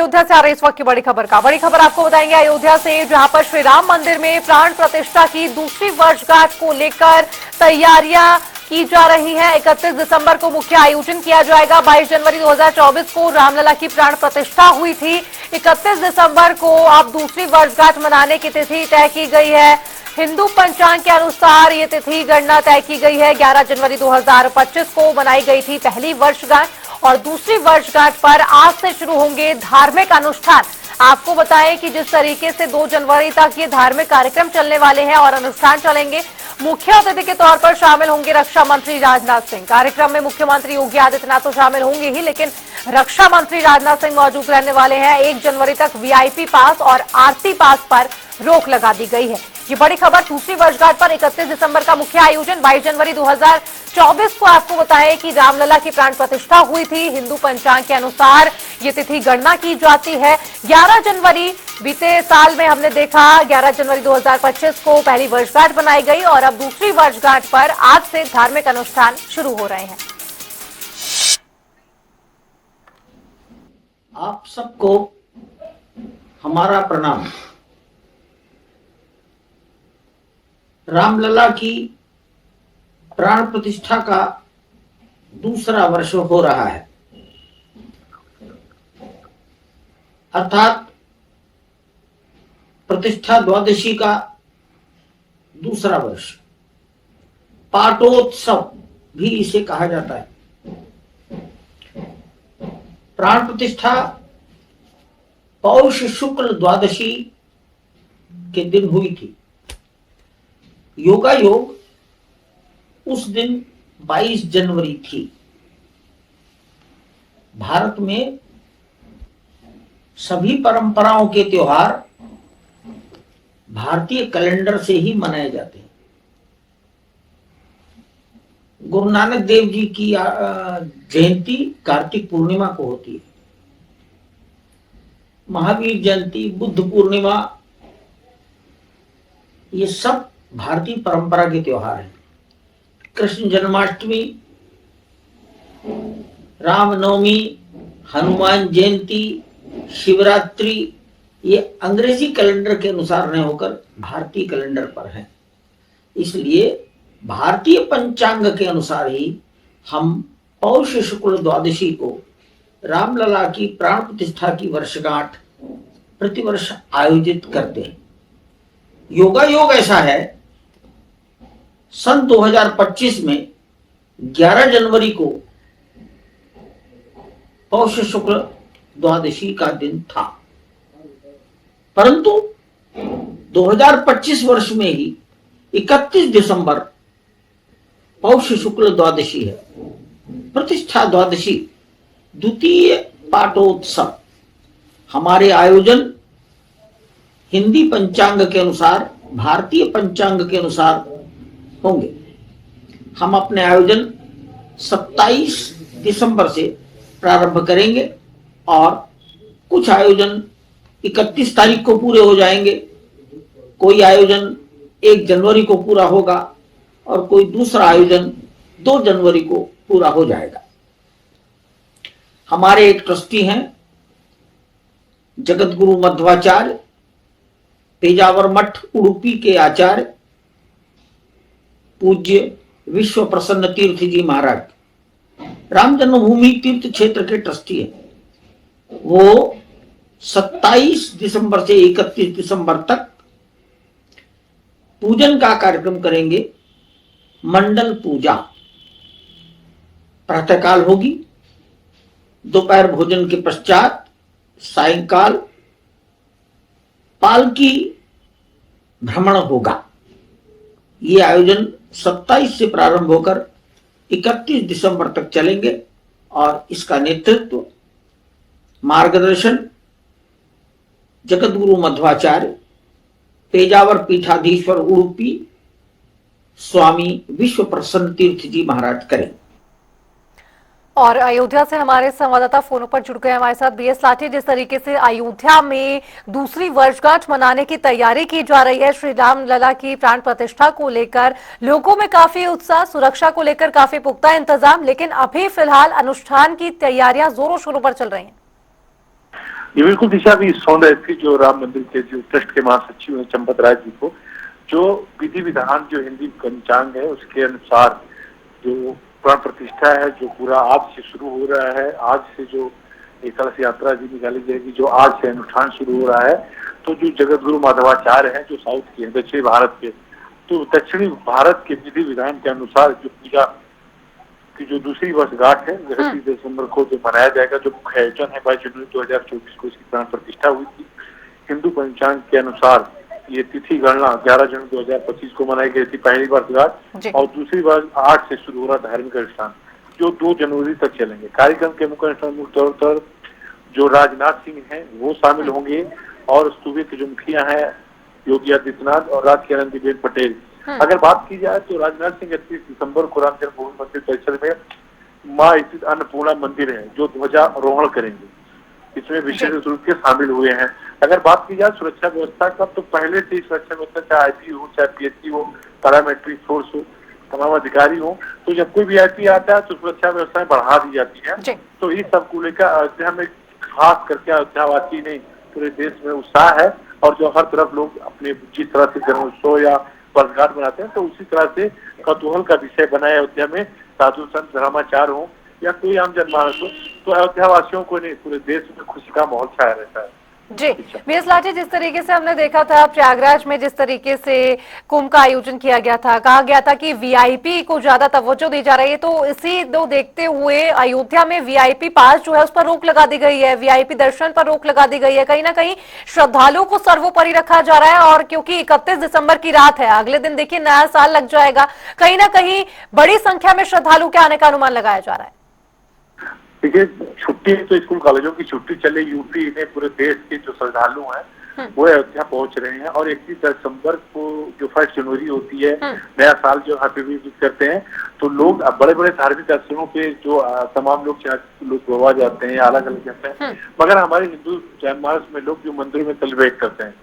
अयोध्या से आ रही इस वक्त की बड़ी खबर आपको बताएंगे अयोध्या से, जहां पर श्री राम मंदिर में प्राण प्रतिष्ठा की दूसरी वर्षगांठ को लेकर तैयारियां की जा रही हैं। 31 दिसंबर को मुख्य आयोजन किया जाएगा। 22 जनवरी 2024 को रामलला की प्राण प्रतिष्ठा हुई थी। 31 दिसंबर को अब दूसरी वर्षगांठ मनाने की तिथि तय की गई है। हिंदू पंचांग के अनुसार ये तिथि गणना तय की गई है। 11 जनवरी 2025 को मनाई गई थी पहली वर्षगांठ और दूसरी वर्षगांठ पर आज से शुरू होंगे धार्मिक अनुष्ठान। आपको बताएं कि जिस तरीके से 2 जनवरी तक ये धार्मिक कार्यक्रम चलने वाले हैं और अनुष्ठान चलेंगे, मुख्य अतिथि के तौर पर शामिल होंगे रक्षा मंत्री राजनाथ सिंह। कार्यक्रम में मुख्यमंत्री योगी आदित्यनाथ तो शामिल होंगे ही, लेकिन रक्षा मंत्री राजनाथ सिंह मौजूद रहने वाले हैं। 1 जनवरी तक वीआईपी पास और आरती पास पर रोक लगा दी गई है। ये बड़ी खबर। दूसरी वर्षगांठ पर 31 दिसंबर का मुख्य आयोजन। 22 जनवरी 2024 को आपको बताएं कि रामलला की प्राण प्रतिष्ठा हुई थी। हिंदू पंचांग के अनुसार ये तिथि गणना की जाती है। 11 जनवरी बीते साल में हमने देखा, 11 जनवरी 2025 को पहली वर्षगांठ बनाई गई और अब दूसरी वर्षगांठ पर आज से धार्मिक अनुष्ठान शुरू हो रहे हैं। आप सबको हमारा प्रणाम। रामलला की प्राण प्रतिष्ठा का दूसरा वर्ष हो रहा है, अर्थात प्रतिष्ठा द्वादशी का दूसरा वर्ष। पाटोत्सव भी इसे कहा जाता है। प्राण प्रतिष्ठा पौष शुक्ल द्वादशी के दिन हुई थी। योगा योग उस दिन 22 जनवरी थी। भारत में सभी परंपराओं के त्योहार भारतीय कैलेंडर से ही मनाए जाते हैं। गुरु नानक देव जी की जयंती कार्तिक पूर्णिमा को होती है। महावीर जयंती, बुद्ध पूर्णिमा, ये सब भारतीय परंपरा के त्योहार हैं। कृष्ण जन्माष्टमी, रामनवमी, हनुमान जयंती, शिवरात्रि, ये अंग्रेजी कैलेंडर के अनुसार नहीं होकर भारतीय कैलेंडर पर हैं। इसलिए भारतीय पंचांग के अनुसार ही हम पौष शुक्ल द्वादशी को रामलला की प्राण प्रतिष्ठा की वर्षगांठ प्रतिवर्ष आयोजित करते हैं। योगा योग ऐसा है, सन 2025 में 11 जनवरी को पौष शुक्ल द्वादशी का दिन था, परंतु 2025 वर्ष में ही 31 दिसंबर पौष शुक्ल द्वादशी है। प्रतिष्ठा द्वादशी, द्वितीय पाटोत्सव। हमारे आयोजन हिंदी पंचांग के अनुसार, भारतीय पंचांग के अनुसार होंगे। हम अपने आयोजन 27 दिसंबर से प्रारंभ करेंगे और कुछ आयोजन 31 तारीख को पूरे हो जाएंगे। कोई आयोजन 1 जनवरी को पूरा होगा और कोई दूसरा आयोजन 2 जनवरी को पूरा हो जाएगा। हमारे एक ट्रस्टी हैं जगत गुरु मध्वाचार्य, पेजावर मठ उडुपी के आचार्य पूज्य विश्व प्रसन्न तीर्थ जी महाराज, राम जन्मभूमि तीर्थ क्षेत्र के ट्रस्टी है। वो 27 दिसंबर से 31 दिसंबर तक पूजन का कार्यक्रम करेंगे। मंडल पूजा प्रातःकाल होगी, दोपहर भोजन के पश्चात सायंकाल पालकी भ्रमण होगा। ये आयोजन 27 से प्रारंभ होकर 31 दिसंबर तक चलेंगे और इसका नेतृत्व, मार्गदर्शन जगत गुरु मध्वाचार्य, पेजावर पीठाधीश्वर उडुपी स्वामी विश्व प्रसन्न तीर्थ जी महाराज करें। और अयोध्या से हमारे संवाददाता फोन पर जुड़ गए हमारे साथ बीएस लाठी। जिस तरीके से अयोध्या में दूसरी वर्षगांठ मनाने की तैयारी की जा रही है, श्री रामलला की प्राण प्रतिष्ठा को लेकर लोगों में काफी उत्साह, सुरक्षा को लेकर काफी पुख्ता इंतजाम, लेकिन अभी फिलहाल अनुष्ठान की तैयारियां जोरों शोरों पर चल रही हैं। ये बिल्कुल दिशा भी सौंध रही थी जो राम मंदिर के जो ट्रस्ट के महासचिव हैं चंपत राय जी को, जो विधि विधान जो हिंदी पंचांग है उसके अनुसार जो प्राण प्रतिष्ठा है जो पूरा आज से शुरू हो रहा है, आज से जो एक कलश यात्रा भी निकाली जाएगी, जो आज से अनुष्ठान शुरू हो रहा है, तो जो जगत गुरु माधवाचार्य हैं जो साउथ के हैं, दक्षिणी भारत के, तो दक्षिणी भारत के विधि विधान के अनुसार जो पूजा की जो दूसरी वर्षगांठ है 30 दिसंबर को जो मनाया जाएगा, जो मुख्य आयोजन है 22 जनवरी 2024 को इसकी प्राण प्रतिष्ठा हुई थी। हिंदू पंचांग के अनुसार ये तिथि गणना 11 जनवरी 2025 को मनाई गई थी पहली वर्षगांठ, और दूसरी बार 8 से शुरू हो रहा धार्मिक अनुष्ठान जो 2 जनवरी तक चलेंगे। कार्यक्रम के मुख्य अनुष्ठान मुख्य तौर पर जो राजनाथ सिंह हैं वो शामिल होंगे, और सूबे के जो मुखिया हैं योगी आदित्यनाथ और राज्य के आनंदीबेन पटेल। अगर बात की जाए तो राजनाथ सिंह 31 दिसंबर को राम जन्मभूमि मंदिर परिसर में मां स्थित अन्नपूर्णा मंदिर है जो ध्वजारोहण करेंगे, इसमें विशेष रूप से शामिल हुए हैं। अगर बात की जाए सुरक्षा व्यवस्था का, तो पहले से सुरक्षा व्यवस्था चाहे आईपी हो, चाहे पीएससी हो, पैरामिलिट्री फोर्स हो, तमाम अधिकारी हो, तो जब कोई वीआईपी आता है तो सुरक्षा व्यवस्थाएं बढ़ा दी जाती है। तो इस सब को लेकर अयोध्या में खास करके अयोध्यावासी नहीं पूरे देश में उत्साह है, और जो हर तरफ लोग अपने जिस तरह से जन्मोत्सव या वर्षगांठ मनाते हैं तो उसी तरह से कौतूहल का विषय बनाए अयोध्या में साधु संत धर्माचार्य हो या कोई आम जनमानस हो, तो अयोध्या वासियों को नहीं पूरे देश में खुशी का माहौल छाया रहता है। जी वीएस लाठी, जिस तरीके से हमने देखा था प्रयागराज में जिस तरीके से कुंभ का आयोजन किया गया था, कहा गया था कि वीआईपी को ज्यादा तवज्जो दी जा रही है, तो इसी दो देखते हुए अयोध्या में वीआईपी पास जो है उस पर रोक लगा दी गई है, वीआईपी दर्शन पर रोक लगा दी गई है। कहीं ना कहीं श्रद्धालुओं को सर्वोपरि रखा जा रहा है, और क्योंकि 31 दिसंबर की रात है, अगले दिन देखिए नया साल लग जाएगा, कहीं ना कहीं बड़ी संख्या में श्रद्धालु के आने का अनुमान लगाया जा रहा है। देखिए छुट्टी तो स्कूल कॉलेजों की छुट्टी चले, यूपी में पूरे देश के जो श्रद्धालु हैं वो अयोध्या पहुंच रहे हैं, और 31 दिसंबर को जो 1 जनवरी होती है नया साल जो हैप्पी न्यू करते हैं, तो लोग बड़े बड़े धार्मिक स्थलों पे जो तमाम लोग गोवा जाते हैं, अलग अलग जाते हैं, मगर हमारे हिंदू जनमानस में लोग जो मंदिर में सेलिब्रेट करते हैं,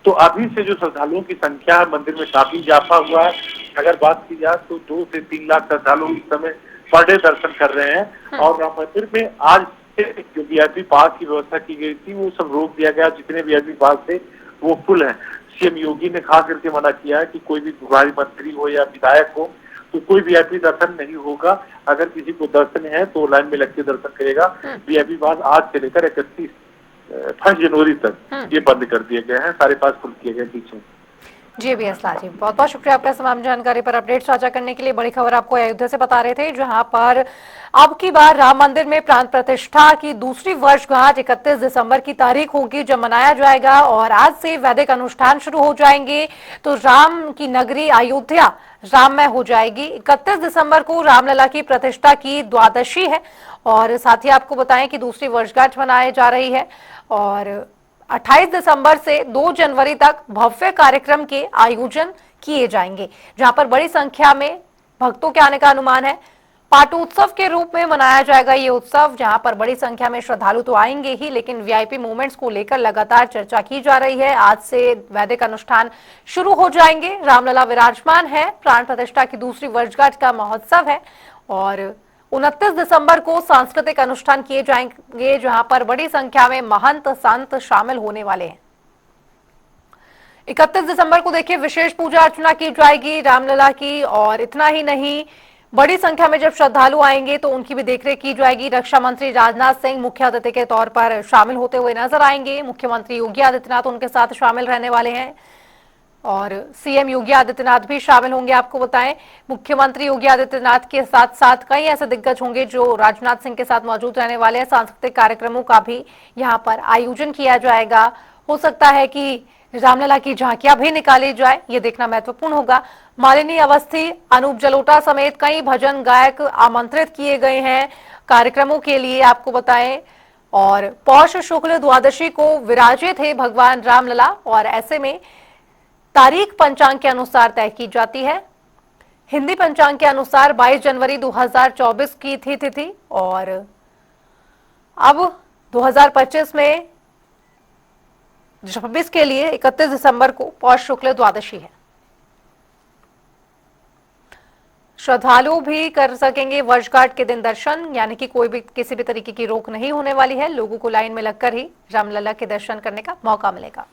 तो अभी से जो श्रद्धालुओं की संख्या मंदिर में काफी इजाफा हुआ है। अगर बात की जाए तो 2 से 3 लाख श्रद्धालु इस समय पर डे दर्शन कर रहे हैं, और राम मंदिर में आज जो वीआईपी पास की व्यवस्था की गई थी वो सब रोक दिया गया, जितने वीआईपी पास थे वो फुल हैं। सीएम योगी ने खास करके मना किया है कि कोई भी विभागीय मंत्री हो या विधायक हो तो कोई वीआईपी दर्शन नहीं होगा, अगर किसी को दर्शन है तो लाइन में लग के दर्शन करेगा। वीआईपी पास आज से लेकर 1 जनवरी तक ये बंद कर दिए गए हैं, सारे पास खुल किए गए पीछे। जी वीएस लाठी, बहुत बहुत शुक्रिया आपका तमाम जानकारी पर अपडेट साझा करने के लिए। बड़ी खबर आपको अयोध्या से बता रहे थे, जहां पर अब की बार राम मंदिर में प्राण प्रतिष्ठा की दूसरी वर्षगांठ 31 दिसंबर की तारीख होगी जब मनाया जाएगा, और आज से वैदिक अनुष्ठान शुरू हो जाएंगे, तो राम की नगरी अयोध्या राममय हो जाएगी। 31 दिसंबर को रामलला की प्रतिष्ठा की द्वादशी है, और साथ ही आपको बताएं कि दूसरी वर्षगांठ मनाई जा रही है, और 28 दिसंबर से 2 जनवरी तक भव्य कार्यक्रम के आयोजन किए जाएंगे, जहां पर बड़ी संख्या में भक्तों के आने का अनुमान है। पाटोत्सव के रूप में मनाया जाएगा ये उत्सव, जहां पर बड़ी संख्या में श्रद्धालु तो आएंगे ही, लेकिन वीआईपी मूवमेंट्स को लेकर लगातार चर्चा की जा रही है। आज से वैदिक अनुष्ठान शुरू हो जाएंगे, रामलला विराजमान है, प्राण प्रतिष्ठा की दूसरी वर्षगांठ का महोत्सव है, और 29 दिसंबर को सांस्कृतिक अनुष्ठान किए जाएंगे, जहां पर बड़ी संख्या में महंत संत शामिल होने वाले हैं। 31 दिसंबर को देखिए विशेष पूजा अर्चना की जाएगी रामलला की, और इतना ही नहीं, बड़ी संख्या में जब श्रद्धालु आएंगे तो उनकी भी देखरेख की जाएगी। रक्षा मंत्री राजनाथ सिंह मुख्य अतिथि के तौर पर शामिल होते हुए नजर आएंगे, मुख्यमंत्री योगी आदित्यनाथ उनके साथ शामिल रहने वाले हैं, और सीएम योगी आदित्यनाथ भी शामिल होंगे। आपको बताएं, मुख्यमंत्री योगी आदित्यनाथ के साथ साथ कई ऐसे दिग्गज होंगे जो राजनाथ सिंह के साथ मौजूद रहने वाले हैं। सांस्कृतिक कार्यक्रमों का भी यहां पर आयोजन किया जाएगा। हो सकता है कि रामलला की झांकियां भी निकाली जाए, ये देखना महत्वपूर्ण होगा। मालिनी अवस्थी, अनूप जलोटा समेत कई भजन गायक आमंत्रित किए गए हैं कार्यक्रमों के लिए, आपको बताएं। और पौष शुक्ल द्वादशी को विराजे थे भगवान रामलला, और ऐसे में तारीख पंचांग के अनुसार तय की जाती है। हिंदी पंचांग के अनुसार 22 जनवरी 2024 की थी तिथि, और अब 2025 में 26 के लिए 31 दिसंबर को पौष शुक्ल द्वादशी है। श्रद्धालु भी कर सकेंगे वर्षगांठ के दिन दर्शन, यानी कि कोई भी किसी भी तरीके की रोक नहीं होने वाली है। लोगों को लाइन में लगकर ही रामलला के दर्शन करने का मौका मिलेगा।